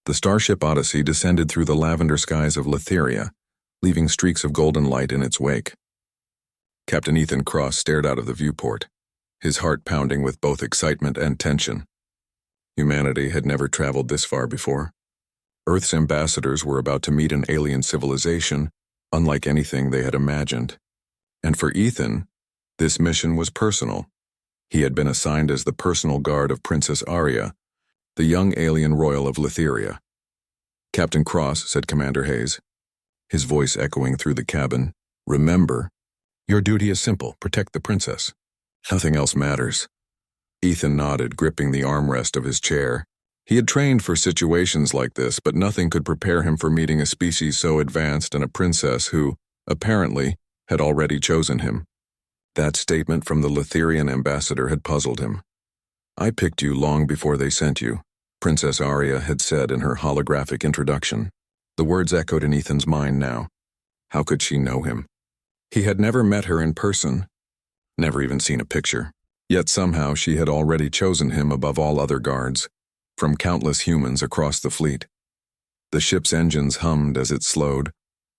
The starship Odyssey descended through the lavender skies of Letheria, leaving streaks of golden light in its wake. Captain Ethan Cross stared out of the viewport, his heart pounding with both excitement and tension. Humanity had never traveled this far before. Earth's ambassadors were about to meet an alien civilization, unlike anything they had imagined. And for Ethan, this mission was personal. He had been assigned as the personal guard of Princess Arya, the young alien royal of Letheria. "Captain Cross," said Commander Hayes, his voice echoing through the cabin, "remember, your duty is simple: protect the princess. Nothing else matters." Ethan nodded, gripping the armrest of his chair. He had trained for situations like this, but nothing could prepare him for meeting a species so advanced and a princess who, apparently, had already chosen him. That statement from the Letherian ambassador had puzzled him. "I picked you long before they sent you," Princess Arya had said in her holographic introduction. The words echoed in Ethan's mind now. How could she know him? He had never met her in person, never even seen a picture. Yet somehow she had already chosen him above all other guards, from countless humans across the fleet. The ship's engines hummed as it slowed,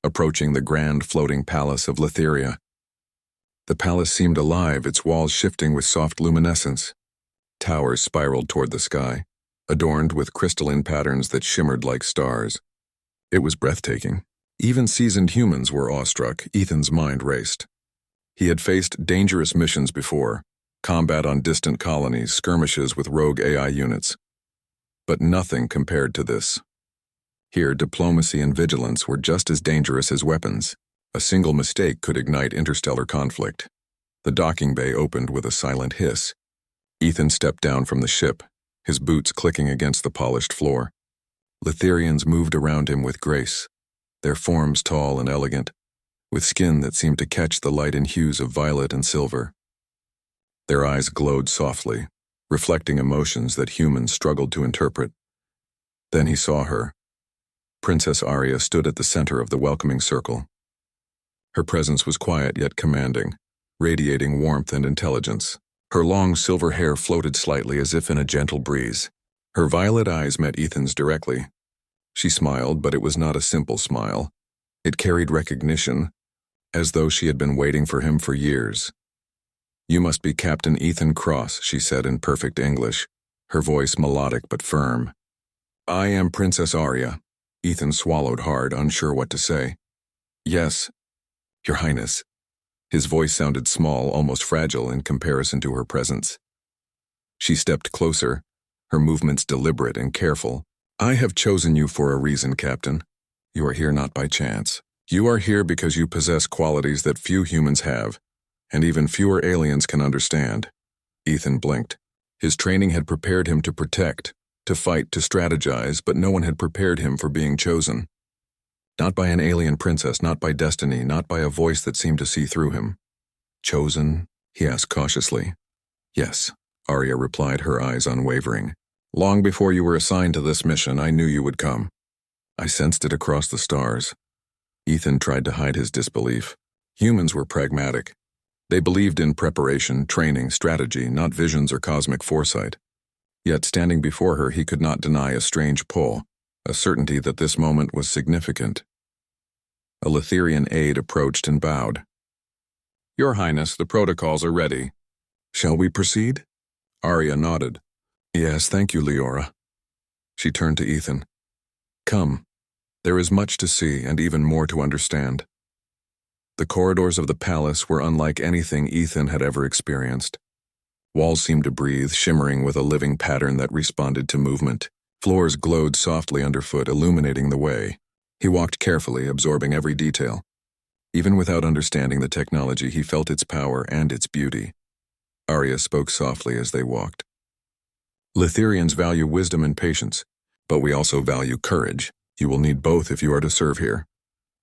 approaching the grand floating palace of Letheria. The palace seemed alive, its walls shifting with soft luminescence. Towers spiraled toward the sky, adorned with crystalline patterns that shimmered like stars. It was breathtaking. Even seasoned humans were awestruck. Ethan's mind raced. He had faced dangerous missions before, combat on distant colonies, skirmishes with rogue AI units. But nothing compared to this. Here, diplomacy and vigilance were just as dangerous as weapons. A single mistake could ignite interstellar conflict. The docking bay opened with a silent hiss. Ethan stepped down from the ship, his boots clicking against the polished floor. Letherians moved around him with grace, their forms tall and elegant, with skin that seemed to catch the light in hues of violet and silver. Their eyes glowed softly, reflecting emotions that humans struggled to interpret. Then he saw her. Princess Arya stood at the center of the welcoming circle. Her presence was quiet yet commanding, radiating warmth and intelligence. Her long silver hair floated slightly as if in a gentle breeze. Her violet eyes met Ethan's directly. She smiled, but it was not a simple smile. It carried recognition, as though she had been waiting for him for years. "You must be Captain Ethan Cross," she said in perfect English, her voice melodic but firm. "I am Princess Arya." Ethan swallowed hard, unsure what to say. "Yes, Your Highness." His voice sounded small, almost fragile in comparison to her presence. She stepped closer, her movements deliberate and careful. "I have chosen you for a reason, Captain. You are here not by chance. You are here because you possess qualities that few humans have, and even fewer aliens can understand." Ethan blinked. His training had prepared him to protect, to fight, to strategize, but no one had prepared him for being chosen. Not by an alien princess, not by destiny, not by a voice that seemed to see through him. "Chosen?" he asked cautiously. "Yes," Arya replied, her eyes unwavering. "Long before you were assigned to this mission, I knew you would come. I sensed it across the stars." Ethan tried to hide his disbelief. Humans were pragmatic. They believed in preparation, training, strategy, not visions or cosmic foresight. Yet standing before her, he could not deny a strange pull, a certainty that this moment was significant. A Letherian aide approached and bowed. "Your Highness, the protocols are ready. Shall we proceed?" Arya nodded. "Yes, thank you, Leora." She turned to Ethan. "Come. There is much to see and even more to understand." The corridors of the palace were unlike anything Ethan had ever experienced. Walls seemed to breathe, shimmering with a living pattern that responded to movement. Floors glowed softly underfoot, illuminating the way. He walked carefully, absorbing every detail. Even without understanding the technology, he felt its power and its beauty. Arya spoke softly as they walked. "Letherians value wisdom and patience, but we also value courage. You will need both if you are to serve here."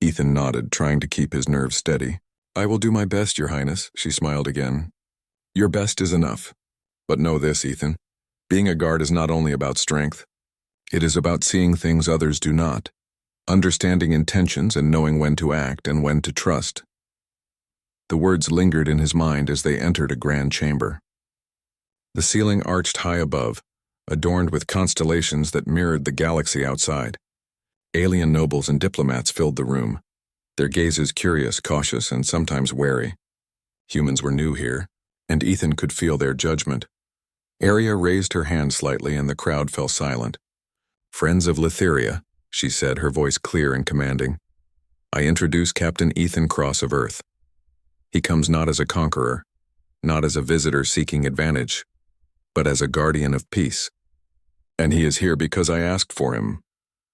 Ethan nodded, trying to keep his nerves steady. "I will do my best, Your Highness," she smiled again. "Your best is enough. But know this, Ethan. Being a guard is not only about strength. It is about seeing things others do not, understanding intentions and knowing when to act and when to trust." The words lingered in his mind as they entered a grand chamber. The ceiling arched high above, adorned with constellations that mirrored the galaxy outside. Alien nobles and diplomats filled the room, their gazes curious, cautious, and sometimes wary. Humans were new here, and Ethan could feel their judgment. Arya raised her hand slightly and the crowd fell silent. "Friends of Lytheria," she said, her voice clear and commanding. "I introduce Captain Ethan Cross of Earth. He comes not as a conqueror, not as a visitor seeking advantage, but as a guardian of peace. And he is here because I asked for him."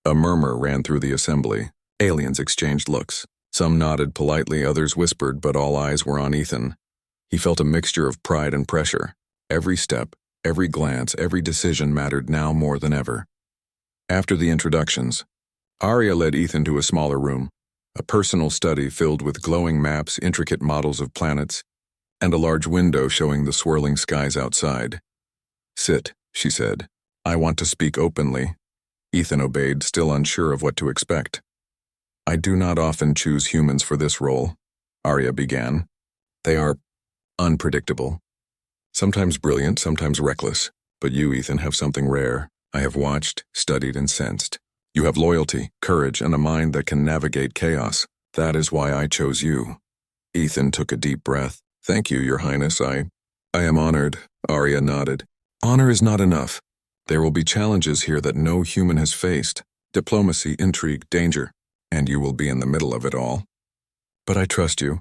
A murmur ran through the assembly. Aliens exchanged looks. Some nodded politely, others whispered, but all eyes were on Ethan. He felt a mixture of pride and pressure. Every step, every glance, every decision mattered now more than ever. After the introductions, Arya led Ethan to a smaller room, a personal study filled with glowing maps, intricate models of planets, and a large window showing the swirling skies outside. "Sit," she said. "I want to speak openly." Ethan obeyed, still unsure of what to expect. "I do not often choose humans for this role," Arya began. "They are unpredictable. Sometimes brilliant, sometimes reckless. But you, Ethan, have something rare. I have watched, studied, and sensed. You have loyalty, courage, and a mind that can navigate chaos. That is why I chose you." Ethan took a deep breath. "Thank you, Your Highness. I am honored." Arya nodded. "Honor is not enough. There will be challenges here that no human has faced. Diplomacy, intrigue, danger. And you will be in the middle of it all. But I trust you."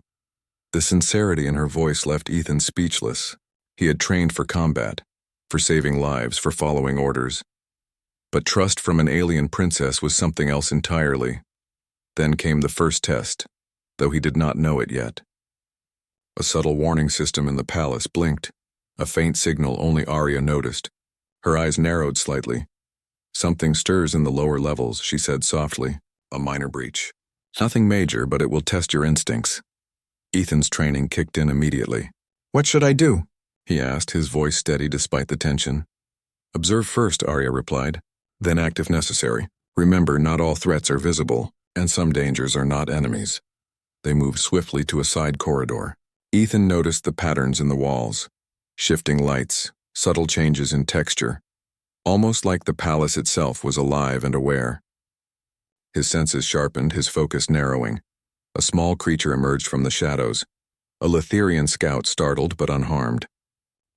The sincerity in her voice left Ethan speechless. He had trained for combat, for saving lives, for following orders. But trust from an alien princess was something else entirely. Then came the first test, though he did not know it yet. A subtle warning system in the palace blinked, a faint signal only Arya noticed. Her eyes narrowed slightly. "Something stirs in the lower levels," she said softly. "A minor breach. Nothing major, but it will test your instincts." Ethan's training kicked in immediately. "What should I do?" he asked, his voice steady despite the tension. "Observe first," Arya replied. "Then act if necessary. Remember, not all threats are visible, and some dangers are not enemies." They moved swiftly to a side corridor. Ethan noticed the patterns in the walls. Shifting lights, subtle changes in texture. Almost like the palace itself was alive and aware. His senses sharpened, his focus narrowing. A small creature emerged from the shadows. A Lytherian scout, startled but unharmed.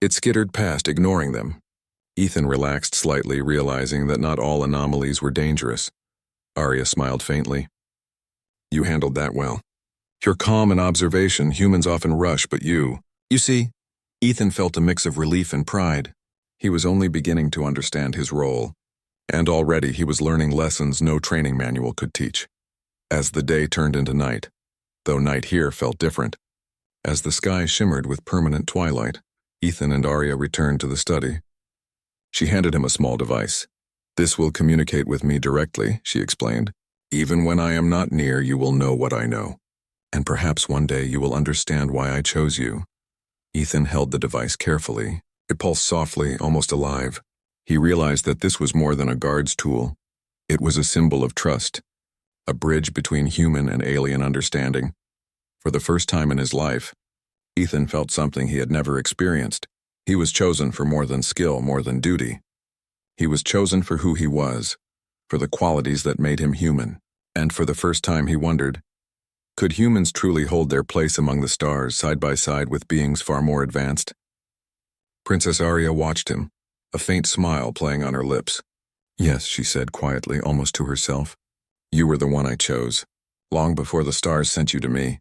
It skittered past, ignoring them. Ethan relaxed slightly, realizing that not all anomalies were dangerous. Arya smiled faintly. "You handled that well. You're calm in observation. Humans often rush, but you see." Ethan felt a mix of relief and pride. He was only beginning to understand his role. And already he was learning lessons no training manual could teach. As the day turned into night, though night here felt different. As the sky shimmered with permanent twilight, Ethan and Arya returned to the study. She handed him a small device. "This will communicate with me directly," she explained. "Even when I am not near, you will know what I know. And perhaps one day you will understand why I chose you." Ethan held the device carefully. It pulsed softly, almost alive. He realized that this was more than a guard's tool. It was a symbol of trust, a bridge between human and alien understanding. For the first time in his life, Ethan felt something he had never experienced. He was chosen for more than skill, more than duty. He was chosen for who he was, for the qualities that made him human. And for the first time he wondered, could humans truly hold their place among the stars, side by side with beings far more advanced? Princess Arya watched him, a faint smile playing on her lips. "Yes," she said quietly, almost to herself. "You were the one I chose, long before the stars sent you to me."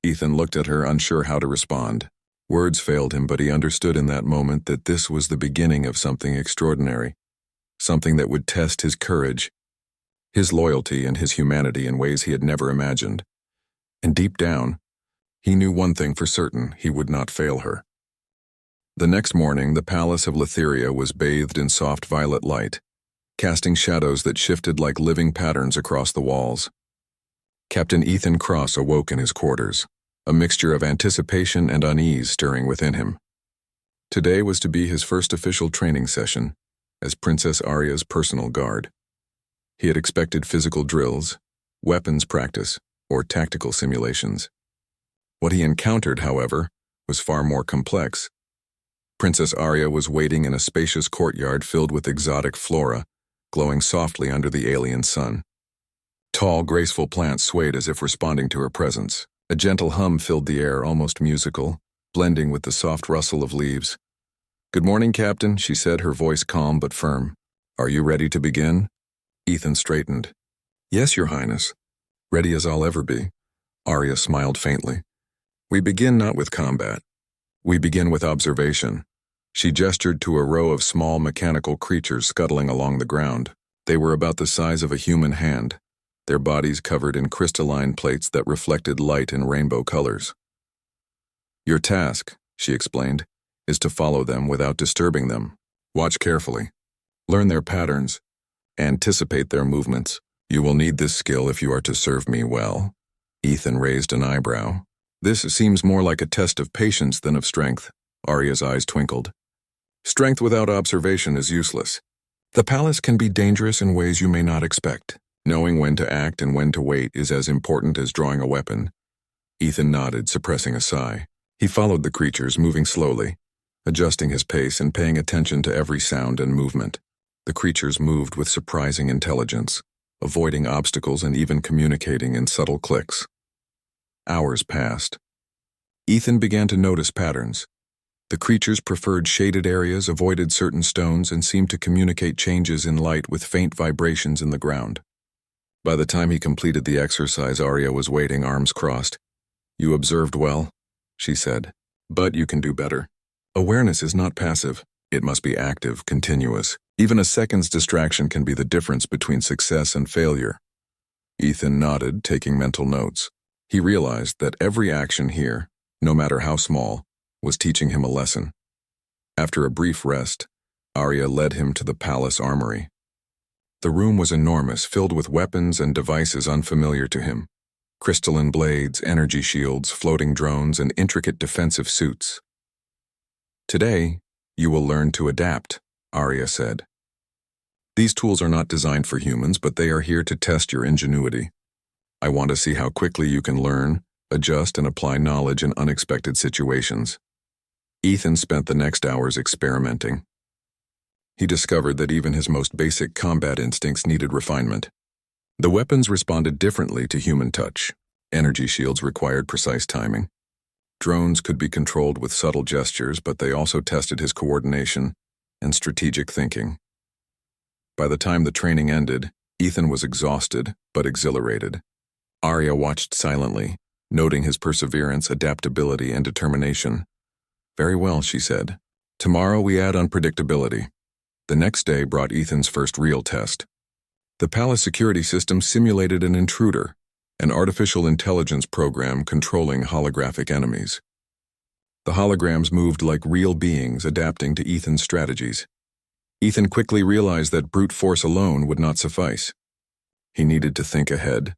Ethan looked at her, unsure how to respond. Words failed him, but he understood in that moment that this was the beginning of something extraordinary, something that would test his courage, his loyalty, and his humanity in ways he had never imagined. And deep down, he knew one thing for certain: he would not fail her. The next morning, the palace of Lytheria was bathed in soft violet light, casting shadows that shifted like living patterns across the walls. Captain Ethan Cross awoke in his quarters, a mixture of anticipation and unease stirring within him. Today was to be his first official training session as Princess Arya's personal guard. He had expected physical drills, weapons practice, or tactical simulations. What he encountered, however, was far more complex. Princess Arya was waiting in a spacious courtyard filled with exotic flora, glowing softly under the alien sun. Tall, graceful plants swayed as if responding to her presence. A gentle hum filled the air, almost musical, blending with the soft rustle of leaves. "Good morning, Captain," she said, her voice calm but firm. "Are you ready to begin?" Ethan straightened. "Yes, Your Highness. Ready as I'll ever be." Arya smiled faintly. "We begin not with combat. We begin with observation." She gestured to a row of small mechanical creatures scuttling along the ground. They were about the size of a human hand, their bodies covered in crystalline plates that reflected light in rainbow colors. "Your task," she explained, "is to follow them without disturbing them. Watch carefully. Learn their patterns. Anticipate their movements. You will need this skill if you are to serve me well." Ethan raised an eyebrow. "This seems more like a test of patience than of strength." Arya's eyes twinkled. "Strength without observation is useless. The palace can be dangerous in ways you may not expect. Knowing when to act and when to wait is as important as drawing a weapon." Ethan nodded, suppressing a sigh. He followed the creatures, moving slowly, adjusting his pace and paying attention to every sound and movement. The creatures moved with surprising intelligence, avoiding obstacles and even communicating in subtle clicks. Hours passed. Ethan began to notice patterns. The creatures preferred shaded areas, avoided certain stones, and seemed to communicate changes in light with faint vibrations in the ground. By the time he completed the exercise, Arya was waiting, arms crossed. "You observed well," she said, "but you can do better. Awareness is not passive. It must be active, continuous. Even a second's distraction can be the difference between success and failure." Ethan nodded, taking mental notes. He realized that every action here, no matter how small, was teaching him a lesson. After a brief rest, Arya led him to the palace armory. The room was enormous, filled with weapons and devices unfamiliar to him. Crystalline blades, energy shields, floating drones, and intricate defensive suits. "Today, you will learn to adapt," Arya said. "These tools are not designed for humans, but they are here to test your ingenuity. I want to see how quickly you can learn, adjust, and apply knowledge in unexpected situations." Ethan spent the next hours experimenting. He discovered that even his most basic combat instincts needed refinement. The weapons responded differently to human touch. Energy shields required precise timing. Drones could be controlled with subtle gestures, but they also tested his coordination and strategic thinking. By the time the training ended, Ethan was exhausted but exhilarated. Arya watched silently, noting his perseverance, adaptability, and determination. "Very well," she said. "Tomorrow we add unpredictability." The next day brought Ethan's first real test. The palace security system simulated an intruder, an artificial intelligence program controlling holographic enemies. The holograms moved like real beings, adapting to Ethan's strategies. Ethan quickly realized that brute force alone would not suffice. He needed to think ahead,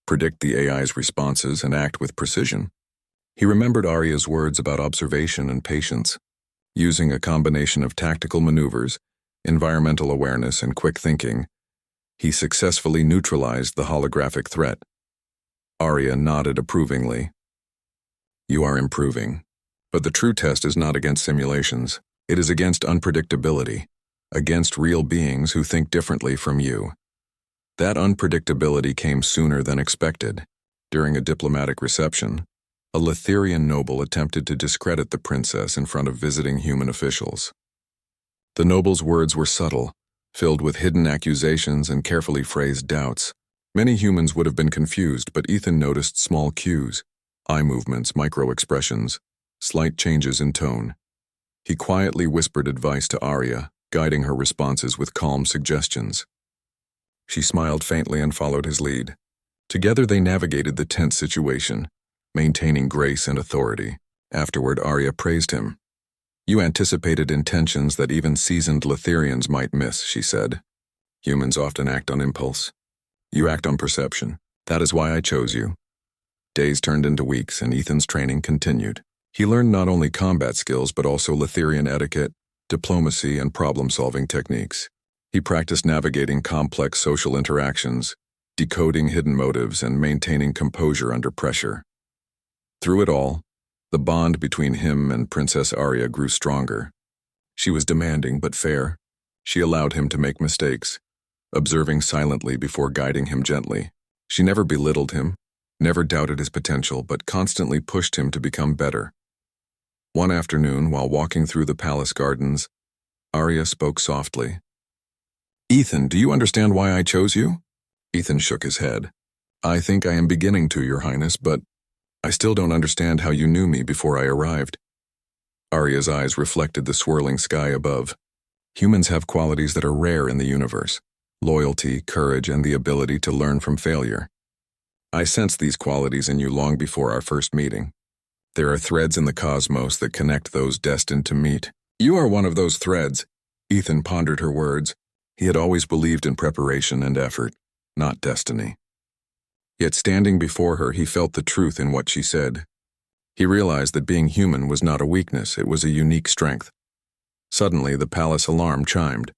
predict the AI's responses, and act with precision. He remembered Arya's words about observation and patience. Using a combination of tactical maneuvers, environmental awareness, and quick thinking, he successfully neutralized the holographic threat. Arya nodded approvingly. "You are improving. But the true test is not against simulations. It is against unpredictability, against real beings who think differently from you." That unpredictability came sooner than expected. During a diplomatic reception, a Lithirian noble attempted to discredit the princess in front of visiting human officials. The noble's words were subtle, filled with hidden accusations and carefully phrased doubts. Many humans would have been confused, but Ethan noticed small cues, eye movements, micro-expressions, slight changes in tone. He quietly whispered advice to Arya, guiding her responses with calm suggestions. She smiled faintly and followed his lead. Together they navigated the tense situation, maintaining grace and authority. Afterward, Arya praised him. "You anticipated intentions that even seasoned Lithirians might miss," she said. "Humans often act on impulse. You act on perception. That is why I chose you." Days turned into weeks, and Ethan's training continued. He learned not only combat skills, but also Lithirian etiquette, diplomacy, and problem-solving techniques. He practiced navigating complex social interactions, decoding hidden motives, and maintaining composure under pressure. Through it all, the bond between him and Princess Arya grew stronger. She was demanding but fair. She allowed him to make mistakes, observing silently before guiding him gently. She never belittled him, never doubted his potential, but constantly pushed him to become better. One afternoon, while walking through the palace gardens, Arya spoke softly. "Ethan, do you understand why I chose you?" Ethan shook his head. "I think I am beginning to, Your Highness, but I still don't understand how you knew me before I arrived." Arya's eyes reflected the swirling sky above. Humans have qualities that are rare in the universe: loyalty, courage, and the ability to learn from failure. I sensed these qualities in you long before our first meeting. There are threads in the cosmos that connect those destined to meet. You are one of those threads. Ethan pondered her words. He had always believed in preparation and effort, not destiny. Yet standing before her, he felt the truth in what she said. He realized that being human was not a weakness, it was a unique strength. Suddenly, the palace alarm chimed.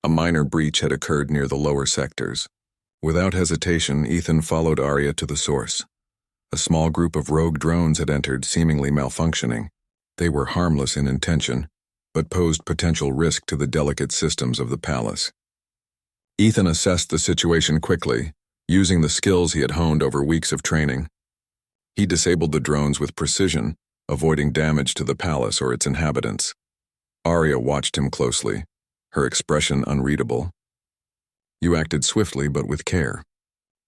A minor breach had occurred near the lower sectors. Without hesitation, Ethan followed Arya to the source. A small group of rogue drones had entered, seemingly malfunctioning. They were harmless in intention, but posed potential risk to the delicate systems of the palace. Ethan assessed the situation quickly, using the skills he had honed over weeks of training. He disabled the drones with precision, avoiding damage to the palace or its inhabitants. Arya watched him closely, her expression unreadable. You acted swiftly but with care.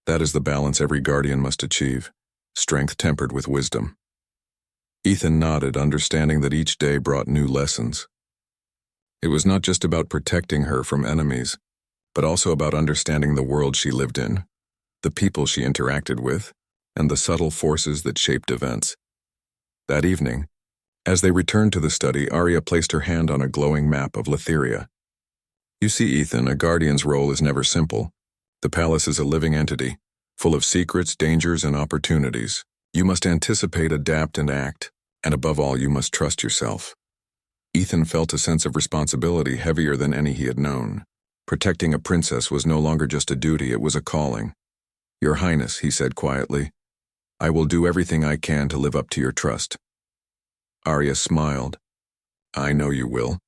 That is the balance every guardian must achieve, strength tempered with wisdom. Ethan nodded, understanding that each day brought new lessons. It was not just about protecting her from enemies, but also about understanding the world she lived in, the people she interacted with, and the subtle forces that shaped events. That evening, as they returned to the study, Arya placed her hand on a glowing map of Lytheria. You see, Ethan, a guardian's role is never simple. The palace is a living entity, full of secrets, dangers, and opportunities. You must anticipate, adapt, and act, and above all, you must trust yourself. Ethan felt a sense of responsibility heavier than any he had known. Protecting a princess was no longer just a duty, it was a calling. Your Highness, he said quietly, I will do everything I can to live up to your trust. Arya smiled. I know you will.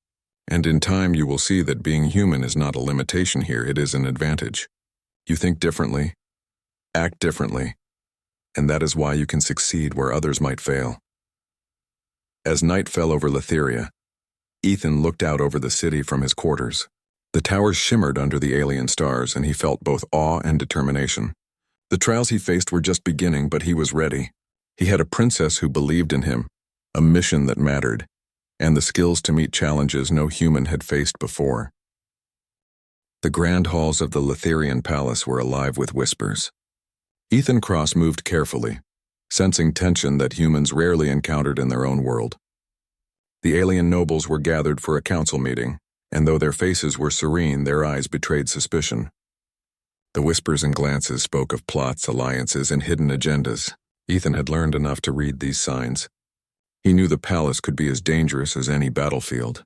And in time you will see that being human is not a limitation here, it is an advantage. You think differently, act differently, and that is why you can succeed where others might fail. As night fell over Lytheria, Ethan looked out over the city from his quarters. The towers shimmered under the alien stars, and he felt both awe and determination. The trials he faced were just beginning, but he was ready. He had a princess who believed in him, a mission that mattered, and the skills to meet challenges no human had faced before. The grand halls of the Lytherian palace were alive with whispers. Ethan Cross moved carefully, sensing tension that humans rarely encountered in their own world. The alien nobles were gathered for a council meeting, and though their faces were serene, their eyes betrayed suspicion. The whispers and glances spoke of plots, alliances, and hidden agendas. Ethan had learned enough to read these signs. He knew the palace could be as dangerous as any battlefield.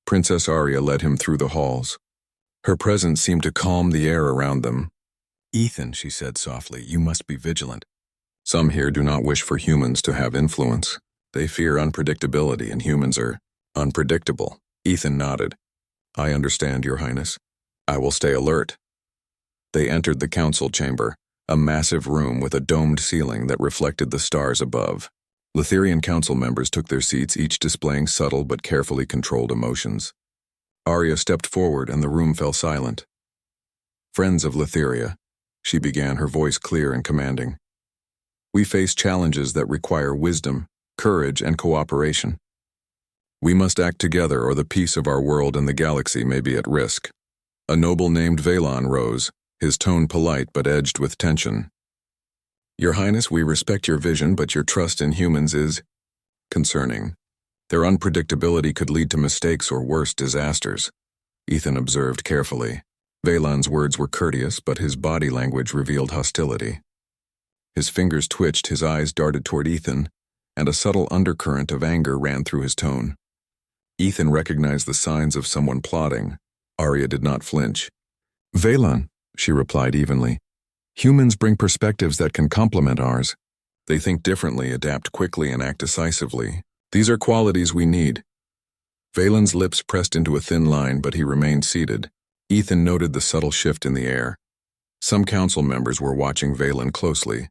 Princess Arya led him through the halls. Her presence seemed to calm the air around them. Ethan, she said softly, you must be vigilant. Some here do not wish for humans to have influence. They fear unpredictability, and humans are unpredictable. Ethan nodded. I understand, Your Highness. I will stay alert. They entered the council chamber, a massive room with a domed ceiling that reflected the stars above. Lytherian council members took their seats, each displaying subtle but carefully controlled emotions. Arya stepped forward, and the room fell silent. Friends of Lytheria, she began, her voice clear and commanding. We face challenges that require wisdom, courage, and cooperation. We must act together, or the peace of our world and the galaxy may be at risk. A noble named Vaylon rose, his tone polite but edged with tension. Your Highness, we respect your vision, but your trust in humans is concerning. Their unpredictability could lead to mistakes or worse, disasters. Ethan observed carefully. Vaylon's words were courteous, but his body language revealed hostility. His fingers twitched, his eyes darted toward Ethan, and a subtle undercurrent of anger ran through his tone. Ethan recognized the signs of someone plotting. Arya did not flinch. Vaylon, she replied evenly. Humans bring perspectives that can complement ours. They think differently, adapt quickly, and act decisively. These are qualities we need. Valen's lips pressed into a thin line, but he remained seated. Ethan noted the subtle shift in the air. Some council members were watching Valen closely,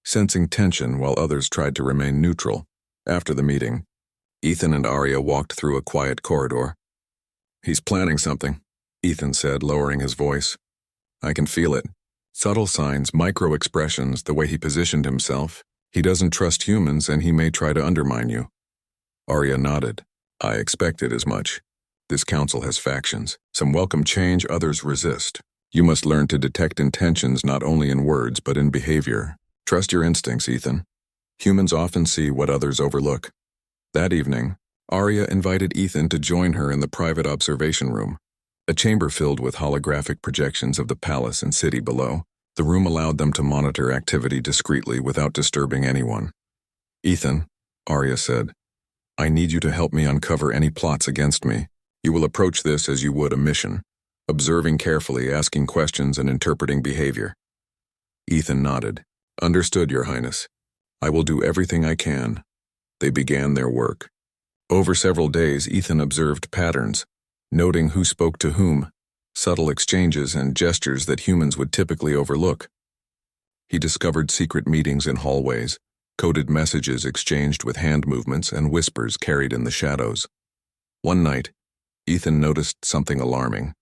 sensing tension while others tried to remain neutral. After the meeting, Ethan and Arya walked through a quiet corridor. "He's planning something," Ethan said, lowering his voice. "I can feel it. Subtle signs, micro-expressions, the way he positioned himself. He doesn't trust humans and he may try to undermine you." Arya nodded. "I expected as much. This council has factions. Some welcome change, others resist. You must learn to detect intentions not only in words but in behavior. Trust your instincts, Ethan. Humans often see what others overlook." That evening, Arya invited Ethan to join her in the private observation room, a chamber filled with holographic projections of the palace and city below. The room allowed them to monitor activity discreetly without disturbing anyone. "Ethan," Arya said, "I need you to help me uncover any plots against me. You will approach this as you would a mission, observing carefully, asking questions, and interpreting behavior." Ethan nodded. "Understood, Your Highness. I will do everything I can." They began their work. Over several days, Ethan observed patterns, noting who spoke to whom, subtle exchanges and gestures that humans would typically overlook. He discovered secret meetings in hallways, coded messages exchanged with hand movements, and whispers carried in the shadows. One night, Ethan noticed something alarming.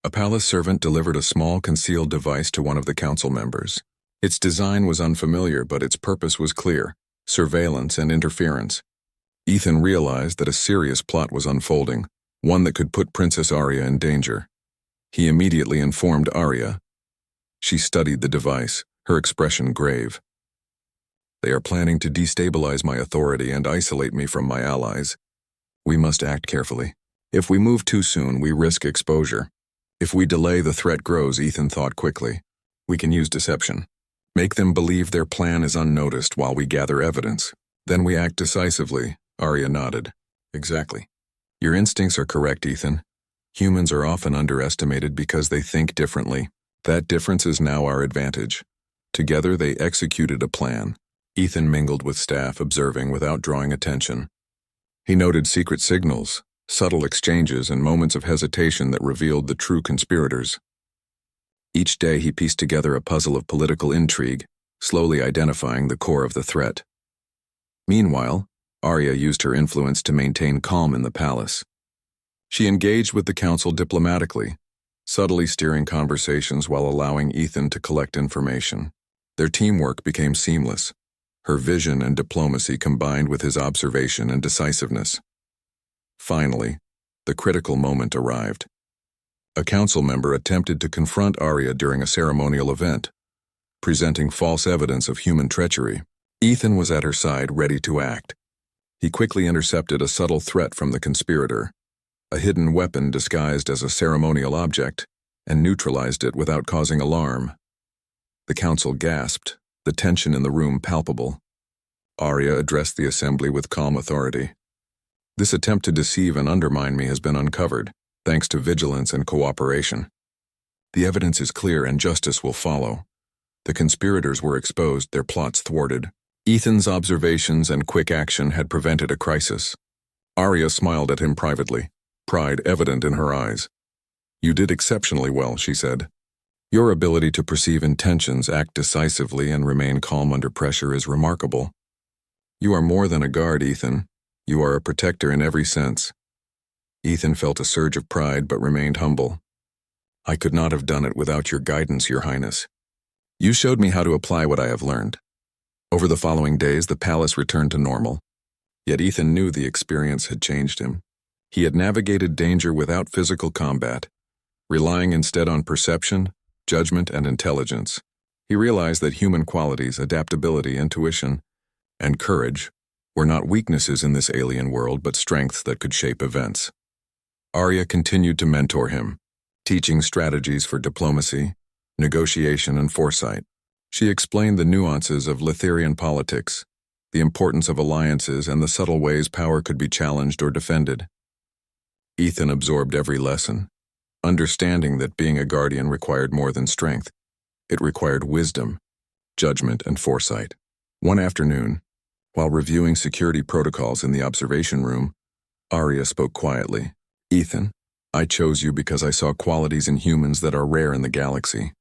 A palace servant delivered a small concealed device to one of the council members. Its design was unfamiliar, but its purpose was clear: surveillance and interference. Ethan realized that a serious plot was unfolding, one that could put Princess Arya in danger. He immediately informed Arya. She studied the device, her expression grave. "They are planning to destabilize my authority and isolate me from my allies. We must act carefully. If we move too soon, we risk exposure. If we delay, the threat grows," Ethan thought quickly. "We can use deception. Make them believe their plan is unnoticed while we gather evidence. Then we act decisively." Arya nodded. "Exactly. Your instincts are correct, Ethan. Humans are often underestimated because they think differently. That difference is now our advantage." Together they executed a plan. Ethan mingled with staff, observing without drawing attention. He noted secret signals, subtle exchanges, and moments of hesitation that revealed the true conspirators. Each day he pieced together a puzzle of political intrigue, slowly identifying the core of the threat. Meanwhile, Arya used her influence to maintain calm in the palace. She engaged with the council diplomatically, subtly steering conversations while allowing Ethan to collect information. Their teamwork became seamless. Her vision and diplomacy combined with his observation and decisiveness. Finally, the critical moment arrived. A council member attempted to confront Arya during a ceremonial event, presenting false evidence of human treachery. Ethan was at her side, ready to act. He quickly intercepted a subtle threat from the conspirator, a hidden weapon disguised as a ceremonial object, and neutralized it without causing alarm. The council gasped, the tension in the room palpable. Arya addressed the assembly with calm authority. "This attempt to deceive and undermine me has been uncovered, thanks to vigilance and cooperation. The evidence is clear and justice will follow. The conspirators were exposed, their plots thwarted. Ethan's observations and quick action had prevented a crisis." Arya smiled at him privately, pride evident in her eyes. "You did exceptionally well," she said. "Your ability to perceive intentions, act decisively, and remain calm under pressure is remarkable. You are more than a guard, Ethan. You are a protector in every sense." Ethan felt a surge of pride but remained humble. "I could not have done it without your guidance, Your Highness. You showed me how to apply what I have learned." Over the following days, the palace returned to normal. Yet Ethan knew the experience had changed him. He had navigated danger without physical combat, relying instead on perception, judgment, and intelligence. He realized that human qualities, adaptability, intuition, and courage were not weaknesses in this alien world but strengths that could shape events. Arya continued to mentor him, teaching strategies for diplomacy, negotiation, and foresight. She explained the nuances of Lithirian politics, the importance of alliances, and the subtle ways power could be challenged or defended. Ethan absorbed every lesson, understanding that being a guardian required more than strength. It required wisdom, judgment, and foresight. One afternoon, while reviewing security protocols in the observation room, Arya spoke quietly. Ethan, I chose you because I saw qualities in humans that are rare in the galaxy.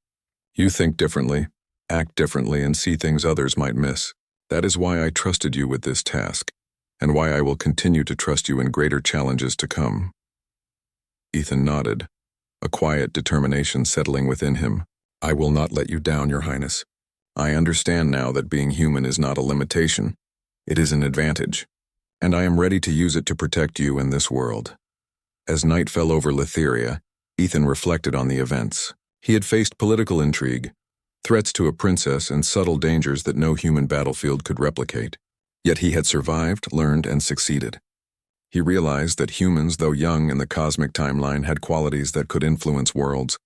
You think differently, act differently, and see things others might miss. That is why I trusted you with this task, and why I will continue to trust you in greater challenges to come. Ethan nodded, a quiet determination settling within him. I will not let you down, Your Highness. I understand now that being human is not a limitation. It is an advantage, and I am ready to use it to protect you in this world. As night fell over Litheria, Ethan reflected on the events. He had faced political intrigue, threats to a princess, and subtle dangers that no human battlefield could replicate. Yet he had survived, learned, and succeeded. He realized that humans, though young in the cosmic timeline, had qualities that could influence worlds.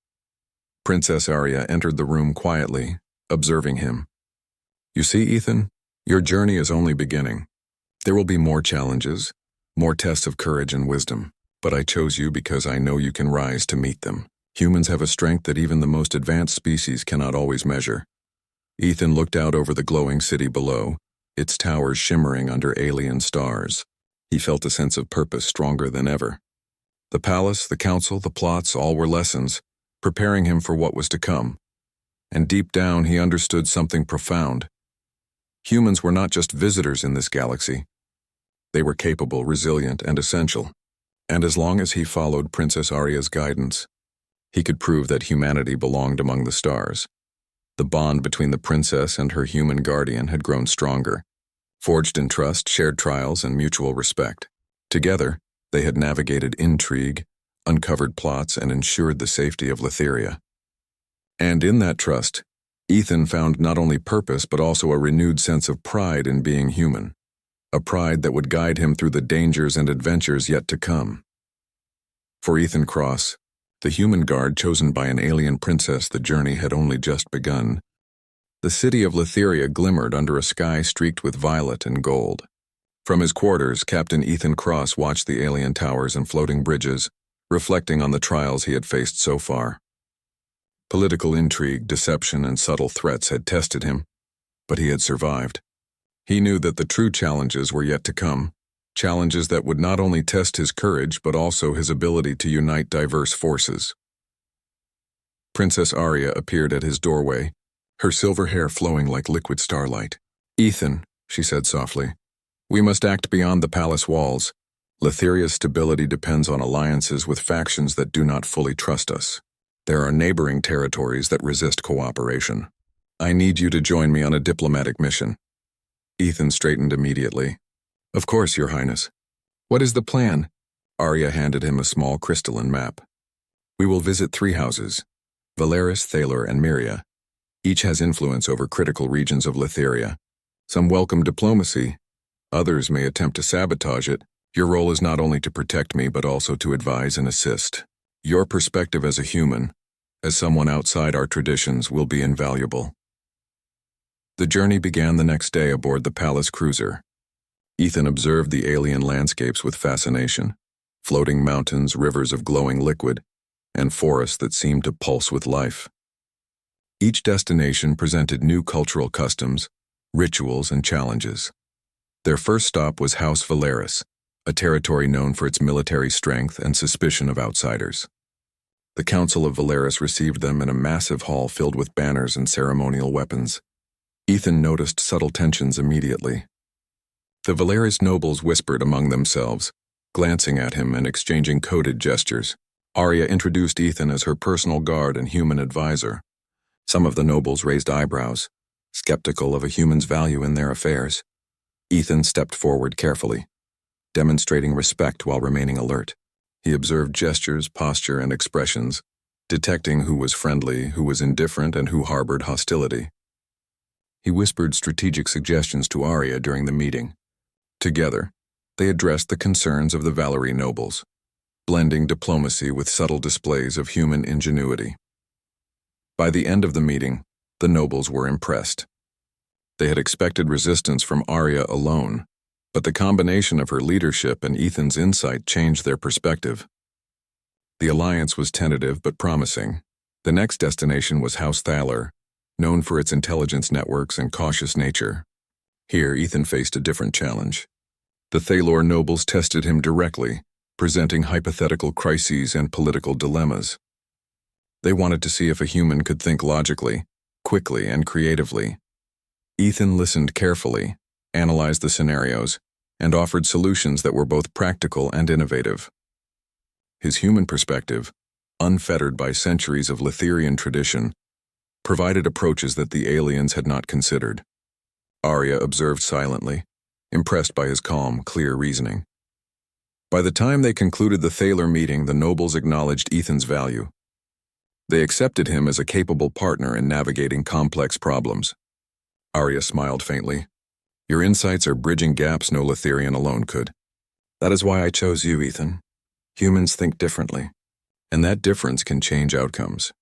Princess Arya entered the room quietly, observing him. You see, Ethan, your journey is only beginning. There will be more challenges, more tests of courage and wisdom, but I chose you because I know you can rise to meet them. Humans have a strength that even the most advanced species cannot always measure. Ethan looked out over the glowing city below, its towers shimmering under alien stars. He felt a sense of purpose stronger than ever. The palace, the council, the plots, all were lessons, preparing him for what was to come. And deep down, he understood something profound. Humans were not just visitors in this galaxy. They were capable, resilient, and essential. And as long as he followed Princess Arya's guidance, he could prove that humanity belonged among the stars. The bond between the princess and her human guardian had grown stronger, forged in trust, shared trials, and mutual respect. Together, they had navigated intrigue, uncovered plots, and ensured the safety of Litheria. And in that trust, Ethan found not only purpose but also a renewed sense of pride in being human, a pride that would guide him through the dangers and adventures yet to come. For Ethan Cross, the human guard chosen by an alien princess, the journey had only just begun. The city of Litheria glimmered under a sky streaked with violet and gold. From his quarters, Captain Ethan Cross watched the alien towers and floating bridges, reflecting on the trials he had faced so far. Political intrigue, deception, and subtle threats had tested him, but he had survived. He knew that the true challenges were yet to come, challenges that would not only test his courage but also his ability to unite diverse forces. Princess Arya appeared at his doorway, her silver hair flowing like liquid starlight. Ethan, she said softly, we must act beyond the palace walls. Litheria's stability depends on alliances with factions that do not fully trust us. There are neighboring territories that resist cooperation. I need you to join me on a diplomatic mission. Ethan straightened immediately. Of course, Your Highness. What is the plan? Arya handed him a small crystalline map. We will visit 3 houses, Valeris, Thaler, and Myria. Each has influence over critical regions of Litheria. Some welcome diplomacy. Others may attempt to sabotage it. Your role is not only to protect me but also to advise and assist. Your perspective as a human, as someone outside our traditions, will be invaluable. The journey began the next day aboard the palace cruiser. Ethan observed the alien landscapes with fascination, floating mountains, rivers of glowing liquid, and forests that seemed to pulse with life. Each destination presented new cultural customs, rituals, and challenges. Their first stop was House Valeris, a territory known for its military strength and suspicion of outsiders. The Council of Valeris received them in a massive hall filled with banners and ceremonial weapons. Ethan noticed subtle tensions immediately. The Valeris nobles whispered among themselves, glancing at him and exchanging coded gestures. Arya introduced Ethan as her personal guard and human advisor. Some of the nobles raised eyebrows, skeptical of a human's value in their affairs. Ethan stepped forward carefully, demonstrating respect while remaining alert. He observed gestures, posture, and expressions, detecting who was friendly, who was indifferent, and who harbored hostility. He whispered strategic suggestions to Arya during the meeting. Together, they addressed the concerns of the Valerie nobles, blending diplomacy with subtle displays of human ingenuity. By the end of the meeting, the nobles were impressed. They had expected resistance from Arya alone, but the combination of her leadership and Ethan's insight changed their perspective. The alliance was tentative but promising. The next destination was House Thaler, known for its intelligence networks and cautious nature. Here, Ethan faced a different challenge. The Thalor nobles tested him directly, presenting hypothetical crises and political dilemmas. They wanted to see if a human could think logically, quickly, and creatively. Ethan listened carefully, analyzed the scenarios, and offered solutions that were both practical and innovative. His human perspective, unfettered by centuries of Litherian tradition, provided approaches that the aliens had not considered. Arya observed silently, impressed by his calm, clear reasoning. By the time they concluded the Thaler meeting, the nobles acknowledged Ethan's value. They accepted him as a capable partner in navigating complex problems. Arya smiled faintly. Your insights are bridging gaps no Litherian alone could. That is why I chose you, Ethan. Humans think differently, and that difference can change outcomes.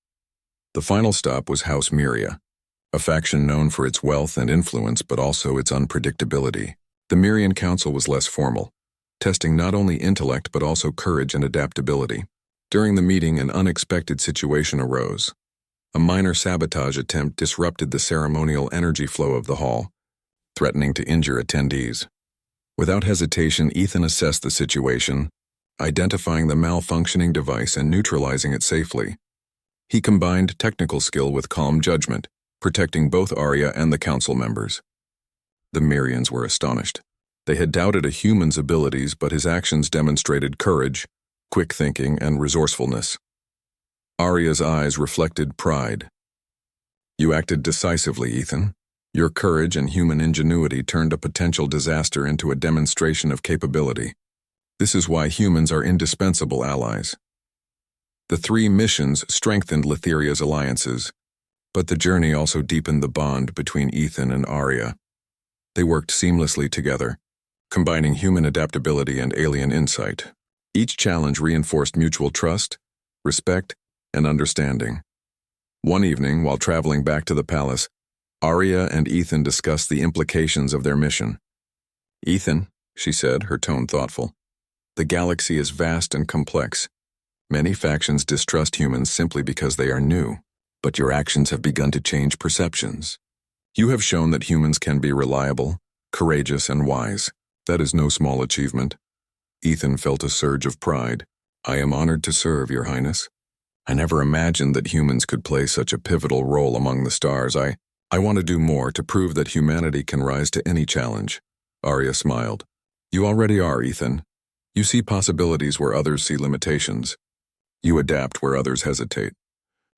The final stop was House Myria, a faction known for its wealth and influence but also its unpredictability. The Myrian Council was less formal, testing not only intellect but also courage and adaptability. During the meeting, an unexpected situation arose. A minor sabotage attempt disrupted the ceremonial energy flow of the hall, threatening to injure attendees. Without hesitation, Ethan assessed the situation, identifying the malfunctioning device and neutralizing it safely. He combined technical skill with calm judgment, protecting both Arya and the council members. The Myrians were astonished. They had doubted a human's abilities, but his actions demonstrated courage, quick thinking, and resourcefulness. Arya's eyes reflected pride. You acted decisively, Ethan. Your courage and human ingenuity turned a potential disaster into a demonstration of capability. This is why humans are indispensable allies. The 3 missions strengthened Litheria's alliances, but the journey also deepened the bond between Ethan and Arya. They worked seamlessly together, combining human adaptability and alien insight. Each challenge reinforced mutual trust, respect, and understanding. One evening, while traveling back to the palace, Arya and Ethan discussed the implications of their mission. Ethan, she said, her tone thoughtful, the galaxy is vast and complex. Many factions distrust humans simply because they are new, but your actions have begun to change perceptions. You have shown that humans can be reliable, courageous, and wise. That is no small achievement. Ethan felt a surge of pride. I am honored to serve, Your Highness. I never imagined that humans could play such a pivotal role among the stars. I want to do more to prove that humanity can rise to any challenge. Arya smiled. You already are, Ethan. You see possibilities where others see limitations. You adapt where others hesitate.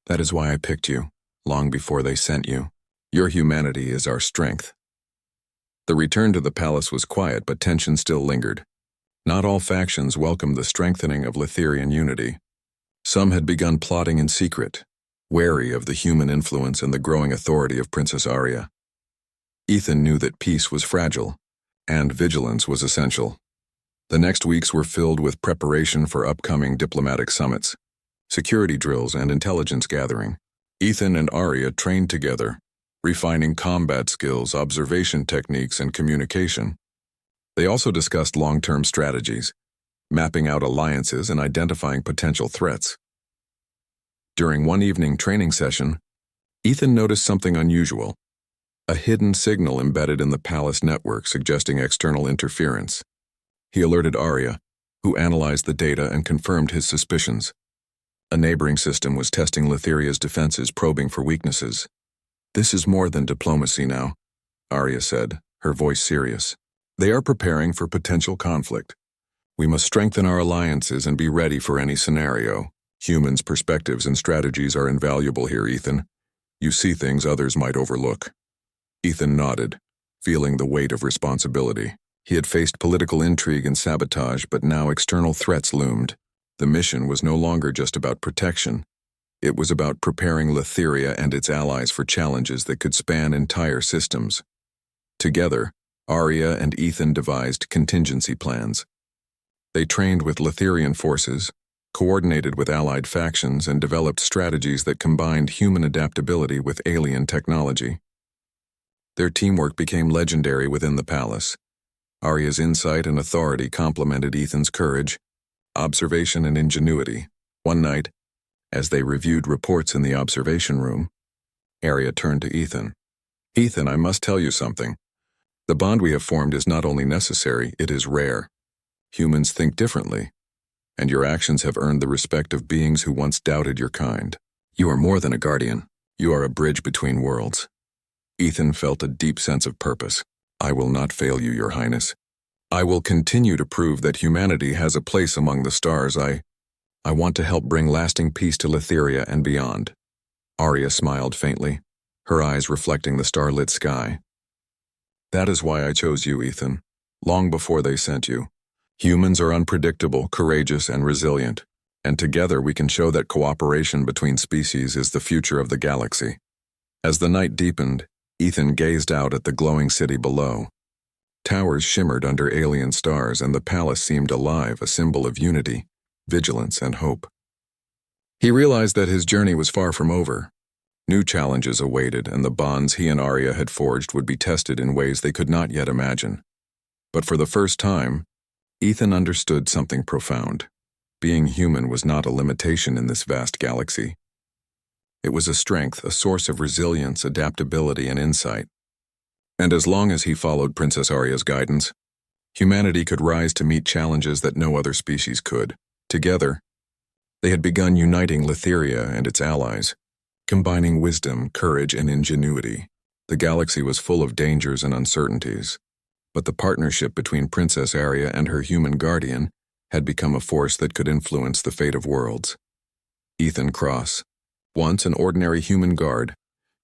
That is why I picked you, long before they sent you. Your humanity is our strength. The return to the palace was quiet, but tension still lingered. Not all factions welcomed the strengthening of Litherian unity. Some had begun plotting in secret, wary of the human influence and the growing authority of Princess Arya. Ethan knew that peace was fragile, and vigilance was essential. The next weeks were filled with preparation for upcoming diplomatic summits, security drills, and intelligence gathering. Ethan and Arya trained together, refining combat skills, observation techniques, and communication. They also discussed long-term strategies, mapping out alliances and identifying potential threats. During one evening training session, Ethan noticed something unusual, a hidden signal embedded in the palace network suggesting external interference. He alerted Arya, who analyzed the data and confirmed his suspicions. A neighboring system was testing Litheria's defenses, probing for weaknesses. This is more than diplomacy now, Arya said, her voice serious. They are preparing for potential conflict. We must strengthen our alliances and be ready for any scenario. Humans' perspectives and strategies are invaluable here, Ethan. You see things others might overlook. Ethan nodded, feeling the weight of responsibility. He had faced political intrigue and sabotage, but now external threats loomed. The mission was no longer just about protection. It was about preparing Litheria and its allies for challenges that could span entire systems. Together, Arya and Ethan devised contingency plans. They trained with Litherian forces, coordinated with allied factions, and developed strategies that combined human adaptability with alien technology. Their teamwork became legendary within the palace. Arya's insight and authority complemented Ethan's courage, observation, and ingenuity. One night, as they reviewed reports in the observation room, Arya turned to Ethan. Ethan, I must tell you something. The bond we have formed is not only necessary, it is rare. Humans think differently, and your actions have earned the respect of beings who once doubted your kind. You are more than a guardian. You are a bridge between worlds. Ethan felt a deep sense of purpose. I will not fail you, Your Highness. I will continue to prove that humanity has a place among the stars. I want to help bring lasting peace to Litheria and beyond. Arya smiled faintly, her eyes reflecting the starlit sky. That is why I chose you, Ethan, long before they sent you. Humans are unpredictable, courageous, and resilient, and together we can show that cooperation between species is the future of the galaxy. As the night deepened, Ethan gazed out at the glowing city below. Towers shimmered under alien stars, and the palace seemed alive, a symbol of unity, vigilance, and hope. He realized that his journey was far from over. New challenges awaited, and the bonds he and Arya had forged would be tested in ways they could not yet imagine. But for the first time, Ethan understood something profound. Being human was not a limitation in this vast galaxy. It was a strength, a source of resilience, adaptability, and insight. And as long as he followed Princess Arya's guidance, humanity could rise to meet challenges that no other species could. Together, they had begun uniting Litheria and its allies, combining wisdom, courage, and ingenuity. The galaxy was full of dangers and uncertainties, but the partnership between Princess Arya and her human guardian had become a force that could influence the fate of worlds. Ethan Cross, once an ordinary human guard,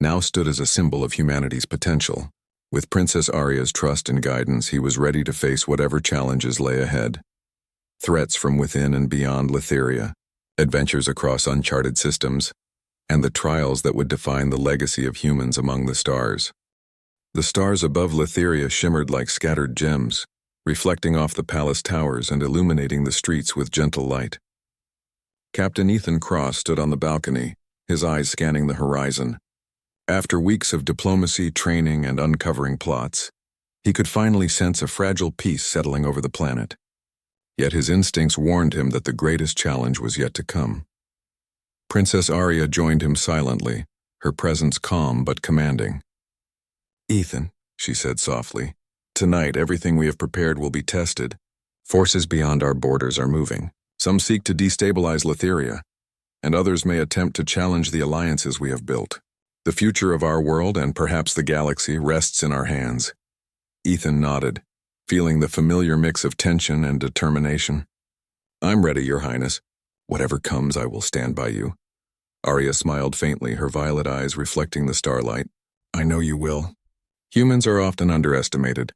now stood as a symbol of humanity's potential. With Princess Arya's trust and guidance, he was ready to face whatever challenges lay ahead. Threats from within and beyond Litheria, adventures across uncharted systems, and the trials that would define the legacy of humans among the stars. The stars above Litheria shimmered like scattered gems, reflecting off the palace towers and illuminating the streets with gentle light. Captain Ethan Cross stood on the balcony, his eyes scanning the horizon. After weeks of diplomacy, training, and uncovering plots, he could finally sense a fragile peace settling over the planet. Yet his instincts warned him that the greatest challenge was yet to come. Princess Arya joined him silently, her presence calm but commanding. "Ethan," she said softly, "tonight everything we have prepared will be tested. Forces beyond our borders are moving. Some seek to destabilize Litheria, and others may attempt to challenge the alliances we have built. The future of our world, and perhaps the galaxy, rests in our hands." Ethan nodded, feeling the familiar mix of tension and determination. "I'm ready, Your Highness. Whatever comes, I will stand by you." Arya smiled faintly, her violet eyes reflecting the starlight. "I know you will. Humans are often underestimated.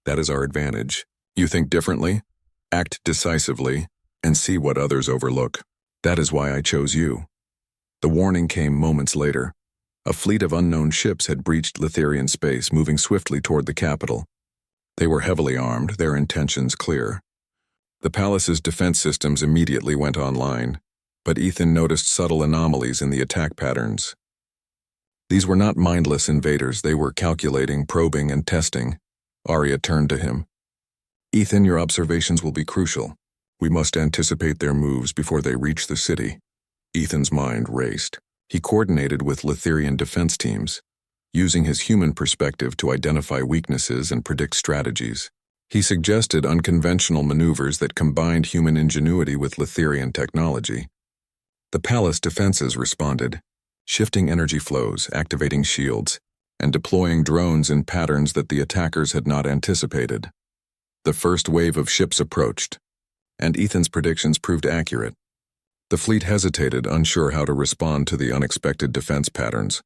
That is our advantage. You think differently, act decisively, and see what others overlook. That is why I chose you." The warning came moments later. A fleet of unknown ships had breached Litherian space, moving swiftly toward the capital. They were heavily armed, their intentions clear. The palace's defense systems immediately went online, but Ethan noticed subtle anomalies in the attack patterns. These were not mindless invaders, they were calculating, probing, and testing. Arya turned to him. "Ethan, your observations will be crucial. We must anticipate their moves before they reach the city." Ethan's mind raced. He coordinated with Litherian defense teams, using his human perspective to identify weaknesses and predict strategies. He suggested unconventional maneuvers that combined human ingenuity with Litherian technology. The palace defenses responded, shifting energy flows, activating shields, and deploying drones in patterns that the attackers had not anticipated. The first wave of ships approached, and Ethan's predictions proved accurate. The fleet hesitated, unsure how to respond to the unexpected defense patterns.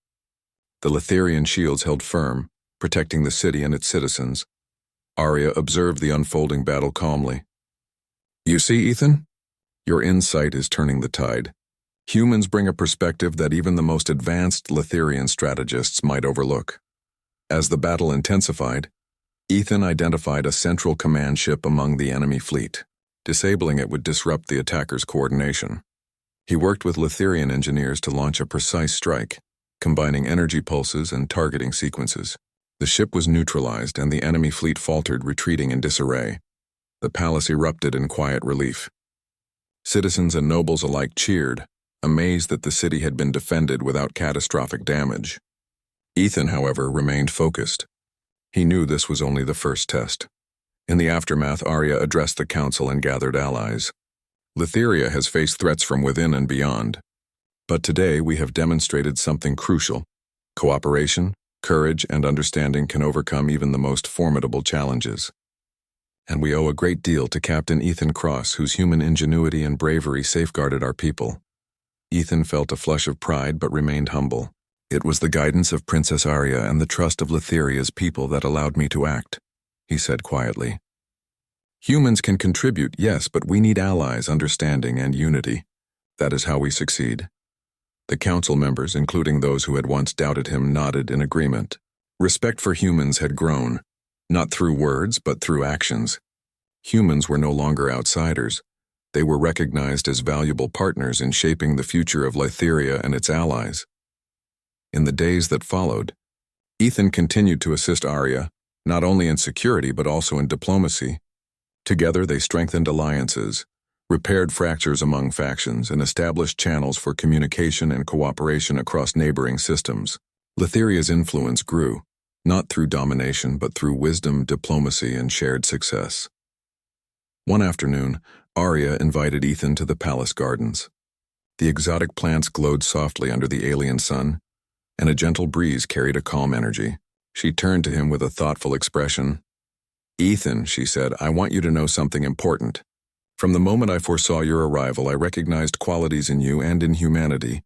The Litherian shields held firm, protecting the city and its citizens. Arya observed the unfolding battle calmly. "You see, Ethan? Your insight is turning the tide. Humans bring a perspective that even the most advanced Litherian strategists might overlook." As the battle intensified, Ethan identified a central command ship among the enemy fleet. Disabling it would disrupt the attackers' coordination. He worked with Litherian engineers to launch a precise strike, combining energy pulses and targeting sequences. The ship was neutralized and the enemy fleet faltered, retreating in disarray. The palace erupted in quiet relief. Citizens and nobles alike cheered, amazed that the city had been defended without catastrophic damage. Ethan, however, remained focused. He knew this was only the first test. In the aftermath, Arya addressed the council and gathered allies. Lytheria has faced threats from within and beyond. But today we have demonstrated something crucial. Cooperation, courage, and understanding can overcome even the most formidable challenges. And we owe a great deal to Captain Ethan Cross, whose human ingenuity and bravery safeguarded our people. Ethan felt a flush of pride but remained humble. It was the guidance of Princess Arya and the trust of Lytheria's people that allowed me to act, he said quietly. Humans can contribute, yes, but we need allies, understanding, and unity. That is how we succeed. The council members, including those who had once doubted him, nodded in agreement. Respect for humans had grown, not through words, but through actions. Humans were no longer outsiders. They were recognized as valuable partners in shaping the future of Lytheria and its allies. In the days that followed, Ethan continued to assist Arya, not only in security but also in diplomacy. Together they strengthened alliances, repaired fractures among factions, and established channels for communication and cooperation across neighboring systems. Lytheria's influence grew, not through domination but through wisdom, diplomacy, and shared success. One afternoon, Arya invited Ethan to the palace gardens. The exotic plants glowed softly under the alien sun, and a gentle breeze carried a calm energy. She turned to him with a thoughtful expression. "Ethan," she said, "I want you to know something important. From the moment I foresaw your arrival, I recognized qualities in you and in humanity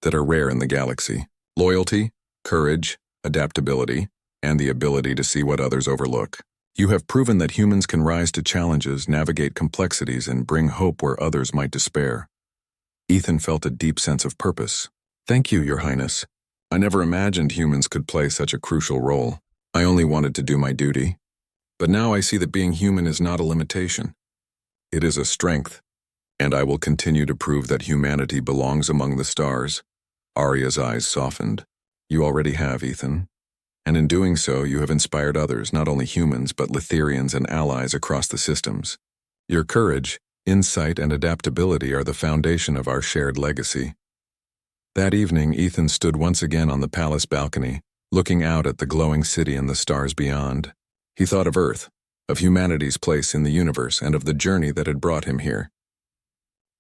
that are rare in the galaxy. Loyalty, courage, adaptability, and the ability to see what others overlook. You have proven that humans can rise to challenges, navigate complexities, and bring hope where others might despair." Ethan felt a deep sense of purpose. "Thank you, Your Highness. I never imagined humans could play such a crucial role. I only wanted to do my duty. But now I see that being human is not a limitation. It is a strength, and I will continue to prove that humanity belongs among the stars." Arya's eyes softened. "You already have, Ethan. And in doing so, you have inspired others, not only humans, but Lytherians and allies across the systems. Your courage, insight, and adaptability are the foundation of our shared legacy." That evening, Ethan stood once again on the palace balcony, looking out at the glowing city and the stars beyond. He thought of Earth, of humanity's place in the universe, and of the journey that had brought him here.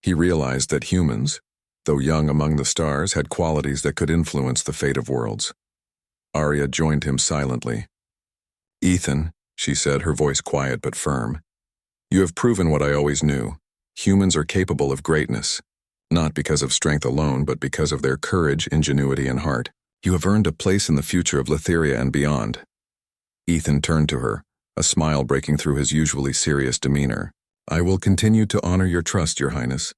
He realized that humans, though young among the stars, had qualities that could influence the fate of worlds. Arya joined him silently. "Ethan," she said, her voice quiet but firm, "you have proven what I always knew. Humans are capable of greatness, not because of strength alone, but because of their courage, ingenuity, and heart. You have earned a place in the future of Lytheria and beyond." Ethan turned to her, a smile breaking through his usually serious demeanor. "I will continue to honor your trust, Your Highness.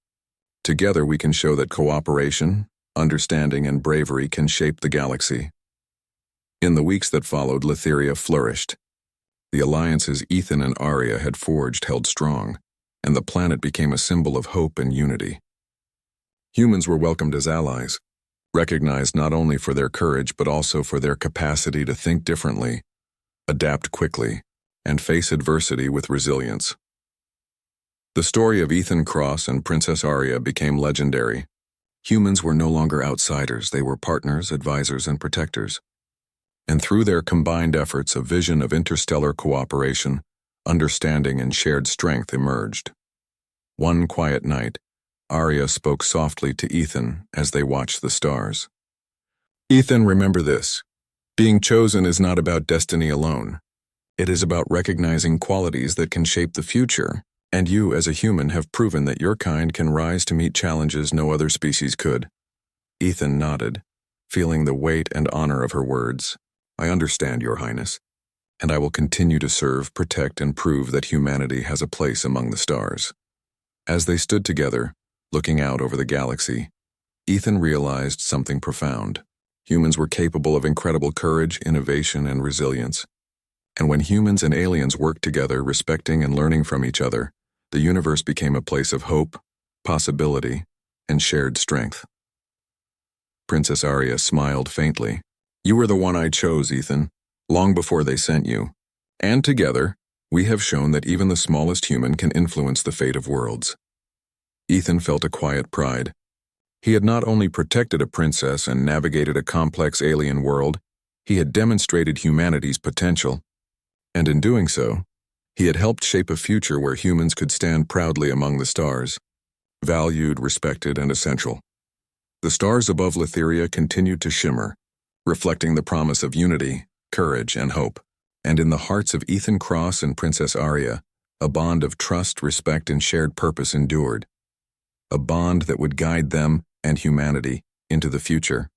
Together we can show that cooperation, understanding, and bravery can shape the galaxy." In the weeks that followed, Lytheria flourished. The alliances Ethan and Arya had forged held strong, and the planet became a symbol of hope and unity. Humans were welcomed as allies, recognized not only for their courage but also for their capacity to think differently, adapt quickly, and face adversity with resilience. The story of Ethan Cross and Princess Arya became legendary. Humans were no longer outsiders, they were partners, advisors, and protectors. And through their combined efforts, a vision of interstellar cooperation, understanding, and shared strength emerged. One quiet night, Arya spoke softly to Ethan as they watched the stars. "Ethan, remember this. Being chosen is not about destiny alone. It is about recognizing qualities that can shape the future, and you as a human have proven that your kind can rise to meet challenges no other species could." Ethan nodded, feeling the weight and honor of her words. "I understand, Your Highness, and I will continue to serve, protect, and prove that humanity has a place among the stars." As they stood together, looking out over the galaxy, Ethan realized something profound. Humans were capable of incredible courage, innovation, and resilience. And when humans and aliens worked together, respecting and learning from each other, the universe became a place of hope, possibility, and shared strength. Princess Arya smiled faintly. "You were the one I chose, Ethan, long before they sent you. And together, we have shown that even the smallest human can influence the fate of worlds." Ethan felt a quiet pride. He had not only protected a princess and navigated a complex alien world, he had demonstrated humanity's potential, And in doing so, he had helped shape a future where humans could stand proudly among the stars, valued, respected, and essential. The stars above Litheria continued to shimmer, reflecting the promise of unity, courage, and hope. And in the hearts of Ethan Cross and Princess Arya, a bond of trust, respect, and shared purpose endured. A bond that would guide them and humanity into the future.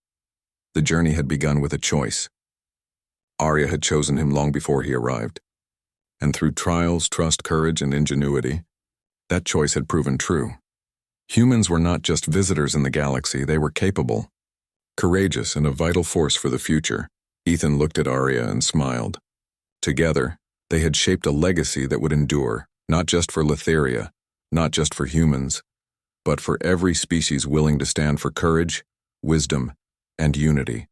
The journey had begun with a choice. Arya had chosen him long before he arrived. And through trials, trust, courage, and ingenuity, that choice had proven true. Humans were not just visitors in the galaxy, they were capable, courageous, and a vital force for the future. Ethan looked at Arya and smiled. Together, they had shaped a legacy that would endure, not just for Litheria, not just for humans, but for every species willing to stand for courage, wisdom, and unity.